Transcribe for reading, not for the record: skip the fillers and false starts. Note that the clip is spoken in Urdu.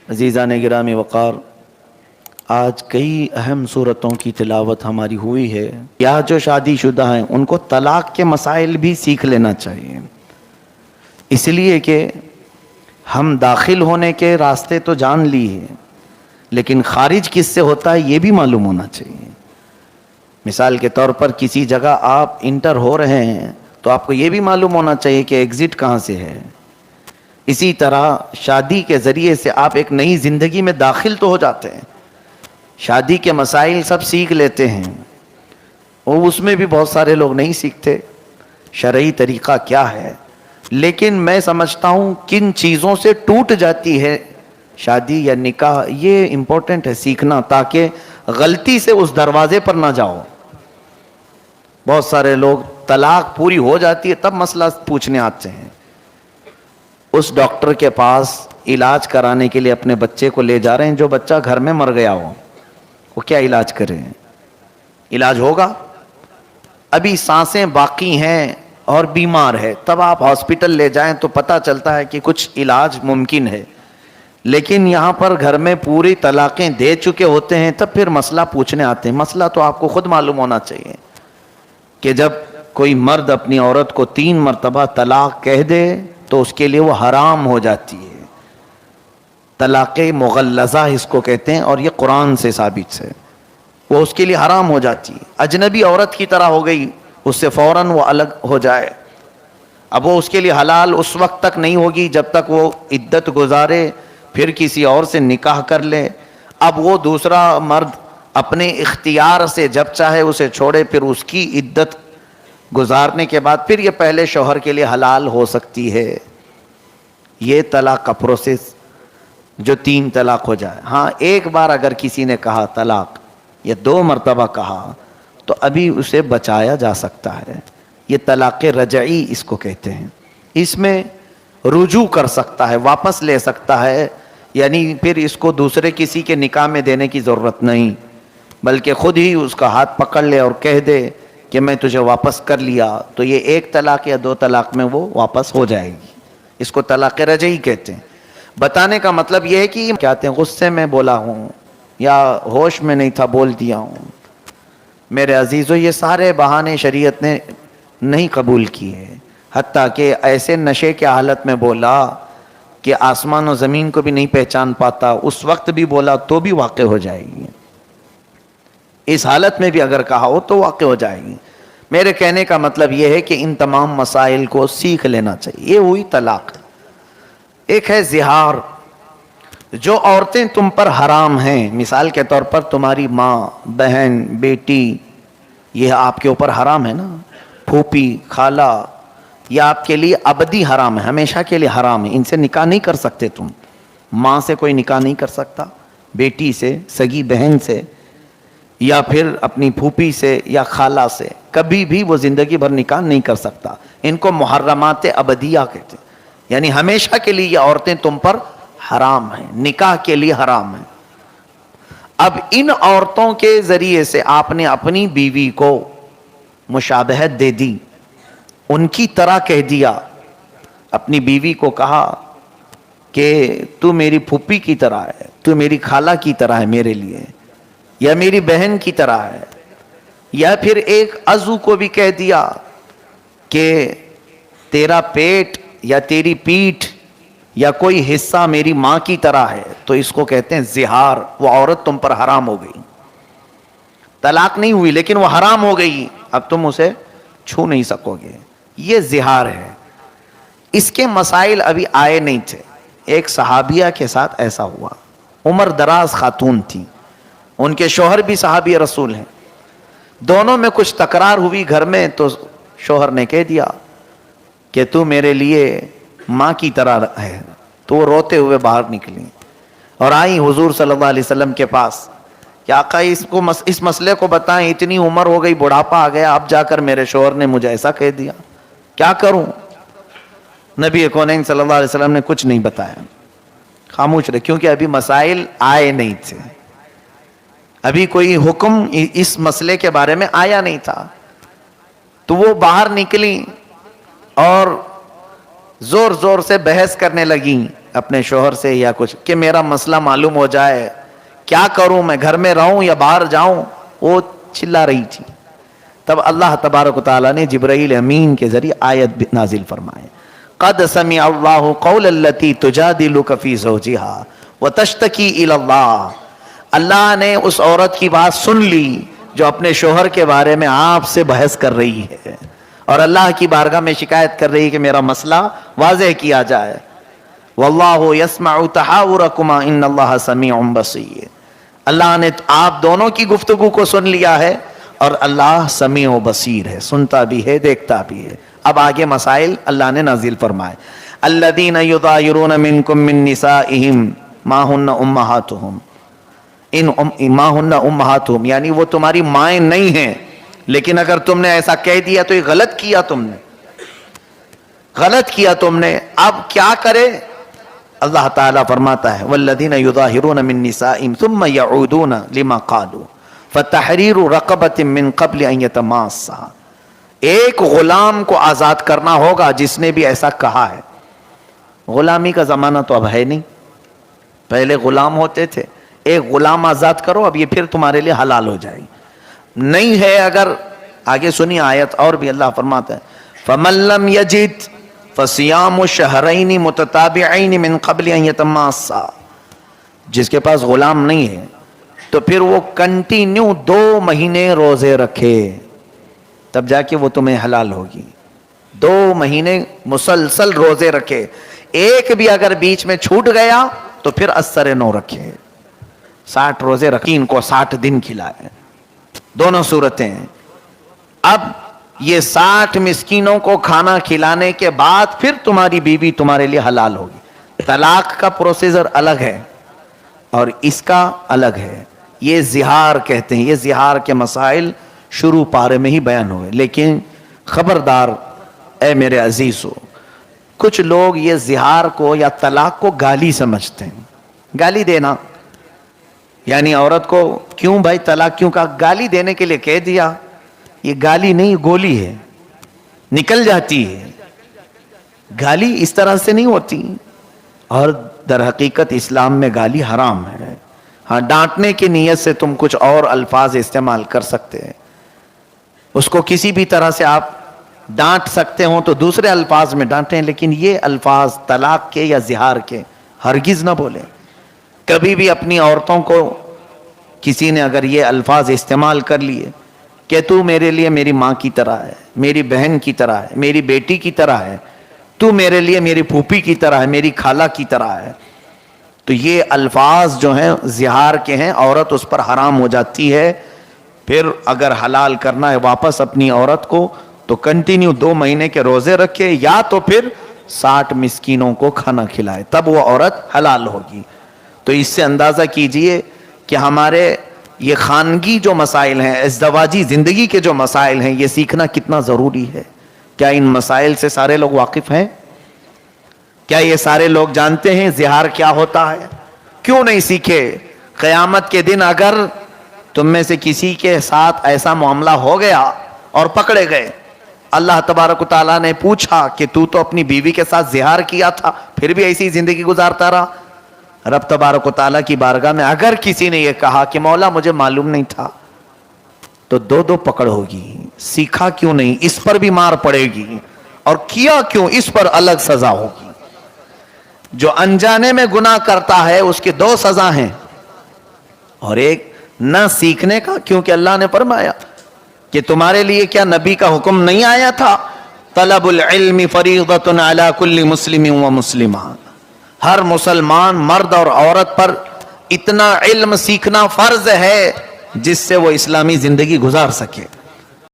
عزیزان گرامی وقار، آج کئی اہم صورتوں کی تلاوت ہماری ہوئی ہے۔ یا جو شادی شدہ ہیں ان کو طلاق کے مسائل بھی سیکھ لینا چاہیے، اس لیے کہ ہم داخل ہونے کے راستے تو جان لی ہے، لیکن خارج کس سے ہوتا ہے یہ بھی معلوم ہونا چاہیے۔ مثال کے طور پر کسی جگہ آپ انٹر ہو رہے ہیں تو آپ کو یہ بھی معلوم ہونا چاہیے کہ ایگزٹ کہاں سے ہے۔ اسی طرح شادی کے ذریعے سے آپ ایک نئی زندگی میں داخل تو ہو جاتے ہیں، شادی کے مسائل سب سیکھ لیتے ہیں، اور اس میں بھی بہت سارے لوگ نہیں سیکھتے شرعی طریقہ کیا ہے۔ لیکن میں سمجھتا ہوں کن چیزوں سے ٹوٹ جاتی ہے شادی یا نکاح، یہ امپورٹنٹ ہے سیکھنا، تاکہ غلطی سے اس دروازے پر نہ جاؤ۔ بہت سارے لوگ طلاق پوری ہو جاتی ہے تب مسئلہ پوچھنے آتے ہیں، اس ڈاکٹر کے پاس علاج کرانے کے لیے اپنے بچے کو لے جا رہے ہیں جو بچہ گھر میں مر گیا ہو، وہ کیا علاج کرے ہیں؟ علاج ہوگا؟ ابھی سانسیں باقی ہیں اور بیمار ہے، تب آپ ہاسپٹل لے جائیں تو پتہ چلتا ہے کہ کچھ علاج ممکن ہے۔ لیکن یہاں پر گھر میں پوری طلاقیں دے چکے ہوتے ہیں تب پھر مسئلہ پوچھنے آتے ہیں۔ مسئلہ تو آپ کو خود معلوم ہونا چاہیے کہ جب کوئی مرد اپنی عورت کو 3 مرتبہ طلاق کہہ دے تو اس کے لیے وہ حرام ہو جاتی ہے۔ طلاق مغلظہ اس کو کہتے ہیں، اور یہ قرآن سے ثابت ہے، وہ اس کے لیے حرام ہو جاتی ہے۔ اجنبی عورت کی طرح ہو گئی، اس سے فوراً وہ الگ ہو جائے، اب وہ اس کے لیے حلال اس وقت تک نہیں ہوگی جب تک وہ عدت گزارے، پھر کسی اور سے نکاح کر لے۔ اب وہ دوسرا مرد اپنے اختیار سے جب چاہے اسے چھوڑے، پھر اس کی عدت گزارنے کے بعد پھر یہ پہلے شوہر کے لیے حلال ہو سکتی ہے۔ یہ طلاق کا پروسیس جو 3 طلاق ہو جائے۔ ہاں، ایک بار اگر کسی نے کہا طلاق یا 2 مرتبہ کہا تو ابھی اسے بچایا جا سکتا ہے، یہ طلاق رجعی اس کو کہتے ہیں۔ اس میں رجوع کر سکتا ہے، واپس لے سکتا ہے، یعنی پھر اس کو دوسرے کسی کے نکاح میں دینے کی ضرورت نہیں، بلکہ خود ہی اس کا ہاتھ پکڑ لے اور کہہ دے کہ میں تجھے واپس کر لیا، تو یہ 1 طلاق یا 2 طلاق میں وہ واپس ہو جائے گی۔ اس کو طلاق رجعی کہتے ہیں۔ بتانے کا مطلب یہ ہے کہ کہتے ہیں غصے میں بولا ہوں یا ہوش میں نہیں تھا بول دیا ہوں۔ میرے عزیزو، یہ سارے بہانے شریعت نے نہیں قبول کیے، حتیٰ کہ ایسے نشے کے حالت میں بولا کہ آسمان و زمین کو بھی نہیں پہچان پاتا، اس وقت بھی بولا تو بھی واقع ہو جائے گی۔ اس حالت میں بھی اگر کہا ہو تو واقع ہو جائے گی۔ میرے کہنے کا مطلب یہ ہے کہ ان تمام مسائل کو سیکھ لینا چاہیے۔ یہ ہوئی طلاق۔ ایک ہے زہار، جو عورتیں تم پر حرام ہیں، مثال کے طور پر تمہاری ماں، بہن، بیٹی، یہ آپ کے اوپر حرام ہے نا، پھوپھی، خالہ، یہ آپ کے لیے ابدی حرام ہے، ہمیشہ کے لیے حرام ہے، ان سے نکاح نہیں کر سکتے تم۔ ماں سے کوئی نکاح نہیں کر سکتا، بیٹی سے، سگی بہن سے، یا پھر اپنی پھوپھی سے یا خالہ سے، کبھی بھی وہ زندگی بھر نکاح نہیں کر سکتا۔ ان کو محرمات ابدیہ کہتے ہیں، یعنی ہمیشہ کے لیے یہ عورتیں تم پر حرام ہیں، نکاح کے لیے حرام ہیں۔ اب ان عورتوں کے ذریعے سے آپ نے اپنی بیوی کو مشابہت دے دی، ان کی طرح کہہ دیا، اپنی بیوی کو کہا کہ تو میری پھوپھی کی طرح ہے، تو میری خالہ کی طرح ہے میرے لیے، یا میری بہن کی طرح ہے، یا پھر ایک عضو کو بھی کہہ دیا کہ تیرا پیٹ یا تیری پیٹھ یا کوئی حصہ میری ماں کی طرح ہے، تو اس کو کہتے ہیں زہار۔ وہ عورت تم پر حرام ہو گئی، طلاق نہیں ہوئی لیکن وہ حرام ہو گئی، اب تم اسے چھو نہیں سکو گے، یہ زہار ہے۔ اس کے مسائل ابھی آئے نہیں تھے۔ ایک صحابیہ کے ساتھ ایسا ہوا، عمر دراز خاتون تھی، ان کے شوہر بھی صحابی رسول ہیں، دونوں میں کچھ تکرار ہوئی گھر میں، تو شوہر نے کہہ دیا کہ تو میرے لیے ماں کی طرح ہے، تو وہ روتے ہوئے باہر نکلی اور آئی حضور صلی اللہ علیہ وسلم کے پاس کہ آقا اس مسئلے کو بتائیں، اتنی عمر ہو گئی، بڑھاپا آ گیا، اب جا کر میرے شوہر نے مجھے ایسا کہہ دیا، کیا کروں؟ نبی کونین صلی اللہ علیہ وسلم نے کچھ نہیں بتایا، خاموش رہے، کیونکہ ابھی مسائل آئے نہیں تھے، ابھی کوئی حکم اس مسئلے کے بارے میں آیا نہیں تھا۔ تو وہ باہر نکلی اور زور زور سے بحث کرنے لگیں اپنے شوہر سے یا کچھ کہ میرا مسئلہ معلوم ہو جائے, کیا کروں میں, گھر میں رہوں یا باہر جاؤں, وہ چلا رہی تھی. تب اللہ تبارک و تعالیٰ نے جبرائیل امین کے ذریعے آیت نازل فرمائے, قد سمع اللہ قول التی تجادلک فی زوجہا وتشتکی الی اللہ. اللہ نے اس عورت کی بات سن لی جو اپنے شوہر کے بارے میں آپ سے بحث کر رہی ہے اور اللہ کی بارگاہ میں شکایت کر رہی ہے کہ میرا مسئلہ واضح کیا جائے. واللہ یسمع تحاورکما ان اللہ سمیع بصیر. اللہ نے آپ دونوں کی گفتگو کو سن لیا ہے اور اللہ سمیع و بصیر ہے, سنتا بھی ہے دیکھتا بھی ہے. اب آگے مسائل اللہ نے نازل فرمائے. الذین یظاہرون منکم من نسائہم ما ہن امہاتہم ما ہن امہاتہم, یعنی وہ تمہاری مائیں نہیں ہیں, لیکن اگر تم نے ایسا کہہ دیا تو یہ غلط کیا تم نے, غلط کیا تم نے. اب کیا کرے؟ اللہ تعالیٰ فرماتا ہے والذین یظاہرون من نسائہم ثم یعودون لما قالوا فتحریر رقبۃ من قبل ان یتماسا. ایک غلام کو آزاد کرنا ہوگا جس نے بھی ایسا کہا ہے. غلامی کا زمانہ تو اب ہے نہیں, پہلے غلام ہوتے تھے. ایک غلام آزاد کرو, اب یہ پھر تمہارے لیے حلال ہو جائے گی. نہیں ہے اگر, آگے سنی آیت اور بھی اللہ فرماتا ہے فمن لم یجد فصیام شہرین متتابعین من قبل ان یتماسا. جس کے پاس غلام نہیں ہے تو پھر وہ کنٹینیو 2 مہینے روزے رکھے, تب جا کے وہ تمہیں حلال ہوگی. 2 مہینے مسلسل روزے رکھے, ایک بھی اگر بیچ میں چھوٹ گیا تو پھر اثر نو رکھے. 60 روزے رکھیں, ان کو 60 دن کھلائے, دونوں صورتیں. اب یہ 60 مسکینوں کو کھانا کھلانے کے بعد پھر تمہاری بیوی تمہارے لیے حلال ہوگی. طلاق کا پروسیجر الگ ہے اور اس کا الگ ہے. یہ زہار کہتے ہیں. یہ زہار کے مسائل شروع پارے میں ہی بیان ہوئے, لیکن خبردار اے میرے عزیزو, کچھ لوگ یہ زہار کو یا طلاق کو گالی سمجھتے ہیں. گالی دینا یعنی عورت کو کیوں بھائی طلاق کیوں کہا, گالی دینے کے لیے کہہ دیا. یہ گالی نہیں, گولی ہے, نکل جاتی ہے. گالی اس طرح سے نہیں ہوتی, اور در حقیقت اسلام میں گالی حرام ہے. ہاں, ڈانٹنے کی نیت سے تم کچھ اور الفاظ استعمال کر سکتے ہیں, اس کو کسی بھی طرح سے آپ ڈانٹ سکتے ہوں تو دوسرے الفاظ میں ڈانٹیں, لیکن یہ الفاظ طلاق کے یا زہار کے ہرگز نہ بولیں. کبھی بھی اپنی عورتوں کو کسی نے اگر یہ الفاظ استعمال کر لیے کہ تو میرے لیے میری ماں کی طرح ہے, میری بہن کی طرح ہے, میری بیٹی کی طرح ہے, تو میرے لیے میری پھوپھی کی طرح ہے, میری خالہ کی طرح ہے, تو یہ الفاظ جو ہیں زہار کے ہیں, عورت اس پر حرام ہو جاتی ہے. پھر اگر حلال کرنا ہے واپس اپنی عورت کو تو کنٹینیو 2 مہینے کے روزے رکھے, یا تو پھر 60 مسکینوں کو کھانا کھلائے, تب وہ عورت حلال ہوگی. تو اس سے اندازہ کیجئے کہ ہمارے یہ خانگی جو مسائل ہیں, ازدواجی زندگی کے جو مسائل ہیں, یہ سیکھنا کتنا ضروری ہے. کیا ان مسائل سے سارے لوگ واقف ہیں؟ کیا یہ سارے لوگ جانتے ہیں زہار کیا ہوتا ہے؟ کیوں نہیں سیکھے؟ قیامت کے دن اگر تم میں سے کسی کے ساتھ ایسا معاملہ ہو گیا اور پکڑے گئے, اللہ تبارک و تعالیٰ نے پوچھا کہ تو اپنی بیوی کے ساتھ زہار کیا تھا پھر بھی ایسی زندگی گزارتا رہا, رب تبارک و تعالیٰ کی بارگاہ میں اگر کسی نے یہ کہا کہ مولا مجھے معلوم نہیں تھا, تو 2 پکڑ ہوگی. سیکھا کیوں نہیں, اس پر بھی مار پڑے گی, اور کیا کیوں, اس پر الگ سزا ہوگی. جو انجانے میں گناہ کرتا ہے اس کی 2 سزا ہیں, اور ایک نہ سیکھنے کا, کیونکہ اللہ نے فرمایا کہ تمہارے لیے کیا نبی کا حکم نہیں آیا تھا, طلب العلم فریضۃ علی کل مسلم و مسلمہ, ہر مسلمان مرد اور عورت پر اتنا علم سیکھنا فرض ہے جس سے وہ اسلامی زندگی گزار سکے.